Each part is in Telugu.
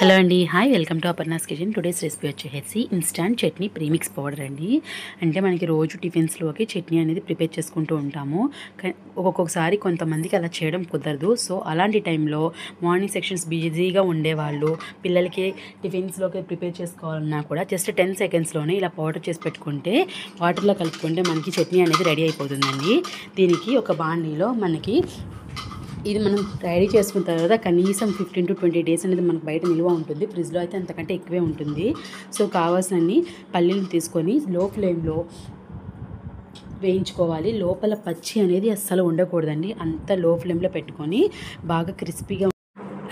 హలో అండి, hi, welcome to Aparna's kitchen. Today's recipe వచ్చేసి ఇన్స్టాంట్ చట్నీ ప్రీమిక్స్ పౌడర్ అండి. అంటే మనకి రోజు టిఫిన్స్లోకి చట్నీ అనేది ప్రిపేర్ చేసుకుంటూ ఉంటాము. ఒక్కొక్కసారి కొంతమందికి అలా చేయడం కుదరదు. సో అలాంటి టైంలో మార్నింగ్ సెక్షన్స్ బిజీగా ఉండేవాళ్ళు, పిల్లలకి టిఫిన్స్లోకి ప్రిపేర్ చేసుకోవాలన్నా కూడా జస్ట్ 10 సెకండ్స్లోనే ఇలా పౌడర్ చేసి పెట్టుకుంటే వాటర్లో కలుపుకుంటే మనకి చట్నీ అనేది రెడీ అయిపోతుందండి. దీనికి ఒక బాండీలో మనకి ఇది మనం రెడీ చేసుకున్న తర్వాత కనీసం 15 to 20 డేస్ అనేది మనకు బయట నిల్వ ఉంటుంది. ఫ్రిడ్జ్లో అయితే అంతకంటే ఎక్కువే ఉంటుంది. సో కావాల్సినన్ని పల్లీలు తీసుకొని లో ఫ్లేమ్లో వేయించుకోవాలి. లోపల పచ్చి అనేది అస్సలు ఉండకూడదండి. అంత లో ఫ్లేమ్లో పెట్టుకొని బాగా క్రిస్పీగా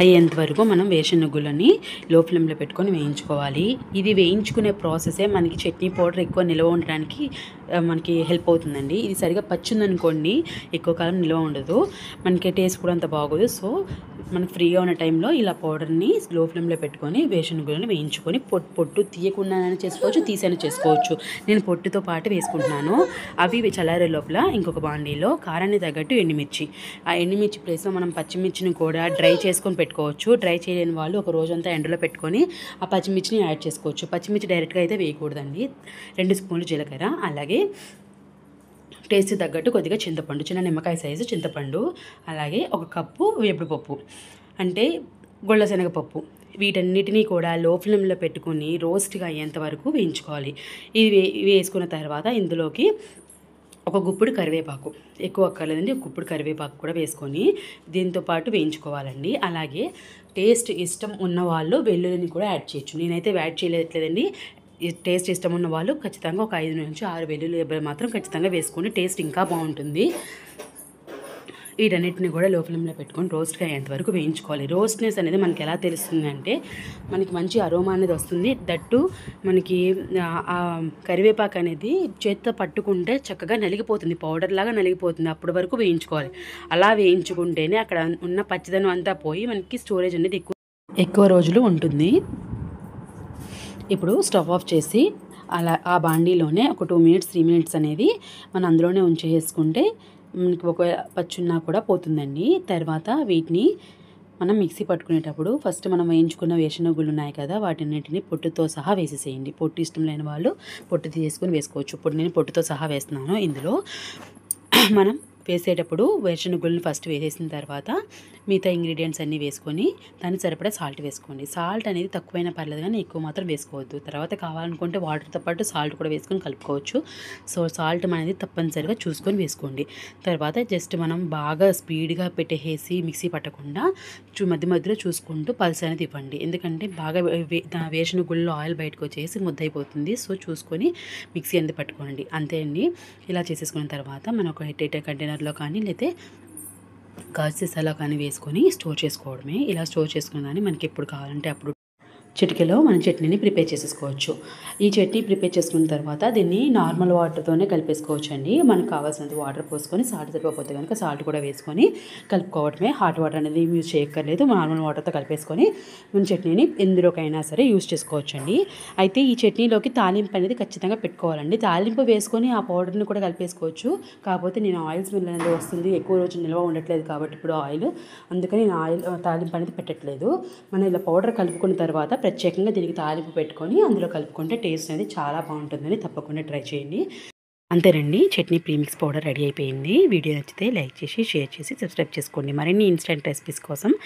అయ్యేంత వరకు మనం వేరుశనగులని లో ఫ్లేమ్లో పెట్టుకొని వేయించుకోవాలి. ఇది వేయించుకునే ప్రాసెసే మనకి చట్నీ పౌడర్ ఎక్కువ నిల్వ ఉండడానికి మనకి హెల్ప్ అవుతుందండి. ఇది సరిగా పచ్చిందనుకోండి ఎక్కువ కాలం నిల్వ ఉండదు, మనకి టేస్ట్ కూడా అంత బాగోదు. సో మనకు ఫ్రీగా ఉన్న టైంలో ఇలా పౌడర్ని లో ఫ్లేమ్లో పెట్టుకొని వేరుశనగులను వేయించుకొని పొట్టు తీయకుండానే చేసుకోవచ్చు, తీసైనా చేసుకోవచ్చు. నేను పొట్టుతో పాటు వేసుకుంటున్నాను. అవి చల్లారే లోపల ఇంకొక బాండీలో కారాన్ని తగ్గట్టు ఎండుమిర్చి, ఆ ఎండుమిర్చి ప్లేస్లో మనం పచ్చిమిర్చిని కూడా డ్రై చేసుకొని పెట్టుకోవచ్చు. డ్రై చేయలేని వాళ్ళు ఒక రోజంతా ఎండలో పెట్టుకొని ఆ పచ్చిమిర్చిని యాడ్ చేసుకోవచ్చు. పచ్చిమిర్చి డైరెక్ట్గా అయితే వేయకూడదండి. 2 స్పూన్లు జీలకర్ర, అలాగే టేస్ట్ తగ్గట్టు కొద్దిగా చింతపండు, చిన్న నిమ్మకాయ సైజు చింతపండు, అలాగే 1 కప్పు వేపుడు పప్పు అంటే గొల్ల శనగపప్పు. వీటన్నిటినీ కూడా లో ఫ్లేమ్లో పెట్టుకొని రోస్ట్గా అయ్యేంత వరకు వేయించుకోవాలి. ఇది వేసుకున్న తర్వాత ఇందులోకి ఒక గుప్పుడు కరివేపాకు, ఎక్కువ అక్కర్లేదండి, ఒక గుప్పుడు కరివేపాకు కూడా వేసుకొని దీంతో పాటు వేయించుకోవాలండి. అలాగే టేస్ట్ ఇష్టం ఉన్న వాళ్ళు వెల్లుల్లిని కూడా యాడ్ చేయొచ్చు. నేనైతే యాడ్ చేయలేదండి. టేస్ట్ ఇష్టం ఉన్న వాళ్ళు ఖచ్చితంగా ఒక 5 నుంచి 6 వెల్లుల్లి రెబ్బలు మాత్రం ఖచ్చితంగా వేసుకొని టేస్ట్ ఇంకా బాగుంటుంది. వీటన్నిటిని కూడా లో ఫ్లేమ్లో పెట్టుకొని రోస్ట్గా అయ్యేంత వరకు వేయించుకోవాలి. రోస్ట్నెస్ అనేది మనకి ఎలా తెలుస్తుంది అంటే మనకి మంచి అరోమా అనేది వస్తుంది. దట్టు మనకి కరివేపాకు అనేది చేత్తో పట్టుకుంటే చక్కగా నలిగిపోతుంది, పౌడర్ లాగా నలిగిపోతుంది. అప్పటి వరకు వేయించుకోవాలి. అలా వేయించుకుంటేనే అక్కడ ఉన్న పచ్చిదనం అంతా పోయి మనకి స్టోరేజ్ అనేది ఎక్కువ రోజులు ఉంటుంది. ఇప్పుడు స్టవ్ ఆఫ్ చేసి అలా ఆ బాండీలోనే ఒక 2 minutes 3 minutes అనేది మనం అందులోనే ఉంచేసుకుంటే మనకి ఒక పచ్చున్నా కూడా పోతుందండి. తర్వాత వీటిని మనం మిక్సీ పట్టుకునేటప్పుడు ఫస్ట్ మనం వేయించుకున్న వేరుశనగుళ్ళు ఉన్నాయి కదా, వాటిన్నింటినీ పొట్టుతో సహా వేసేసేయండి. పొట్టు ఇష్టం లేని వాళ్ళు పొట్టు తీసుకొని వేసుకోవచ్చు. ఇప్పుడు నేను పొట్టుతో సహా వేస్తున్నాను. ఇందులో మనం వేసేటప్పుడు వేరుశనగుళ్ళని ఫస్ట్ వేసేసిన తర్వాత మిగతా ఇంగ్రీడియంట్స్ అన్నీ వేసుకొని దానికి సరిపడా సాల్ట్ వేసుకోండి. సాల్ట్ అనేది తక్కువైనా పర్లేదు కానీ ఎక్కువ మాత్రం వేసుకోవద్దు. తర్వాత కావాలనుకుంటే వాటర్తో పాటు సాల్ట్ కూడా వేసుకొని కలుపుకోవచ్చు. సో సాల్ట్ అనేది తప్పనిసరిగా చూసుకొని వేసుకోండి. తర్వాత జస్ట్ మనం బాగా స్పీడ్గా పెట్టేసి మిక్సీ పట్టకుండా మధ్య మధ్యలో చూసుకుంటూ పల్స్ అనేది ఇవ్వండి. ఎందుకంటే బాగా వేరుశనగుళ్ళలో ఆయిల్ బయటకు వచ్చేసి ముద్దయిపోతుంది. సో చూసుకొని మిక్సీ అనేది పట్టుకోండి. అంతే అండి. ఇలా చేసేసుకున్న తర్వాత మనం ఒక ఎయిర్ కంటైనర్లో కానీ లేకపోతే గాజు సీసాలో కానీ వేసుకొని స్టోర్ చేసుకోవడమే. ఇలా స్టోర్ చేసుకున్న దాన్ని మనకి ఎప్పుడు కావాలంటే అప్పుడు చిటికెలో మనం చట్నీని ప్రిపేర్ చేసేసుకోవచ్చు. ఈ చట్నీ ప్రిపేర్ చేసుకున్న తర్వాత దీన్ని నార్మల్ వాటర్తోనే కలిపేసుకోవచ్చు అండి. మనకు కావాల్సినంత వాటర్ పోసుకొని సాల్ట్ సరిపోతే కనుక సాల్ట్ కూడా వేసుకొని కలుపుకోవడమే. హాట్ వాటర్ అనేది యూజ్ చేయక్కర్లేదు. నార్మల్ వాటర్తో కలిపేసుకొని మన చట్నీని ఎందులోకైనా సరే యూజ్ చేసుకోవచ్చు అండి. అయితే ఈ చట్నీలోకి తాలింపు అనేది ఖచ్చితంగా పెట్టుకోవాలండి. తాలింపు వేసుకొని ఆ పౌడర్ని కూడా కలిపేసుకోవచ్చు. కాకపోతే నేను ఆయిల్ స్మెల్ అనేది వస్తుంది, ఎక్కువ రోజు నిల్వ ఉండట్లేదు కాబట్టి ఇప్పుడు ఆయిల్, అందుకని నేను తాలింపు అనేది పెట్టట్లేదు. మనం ఇలా పౌడర్ కలుపుకున్న తర్వాత ప్రత్యేకంగా దీనికి తాలింపు పెట్టుకొని అందులో కలుపుకుంటే టేస్ట్ అనేది చాలా బాగుంటుందని తప్పకుండా ట్రై చేయండి. అంతేనండి, చట్నీ ప్రీమిక్స్ పౌడర్ రెడీ అయిపోయింది. వీడియో నచ్చితే లైక్ చేసి షేర్ చేసి సబ్స్క్రైబ్ చేసుకోండి. మరిన్ని ఇన్స్టెంట్ రెసిపీస్ కోసం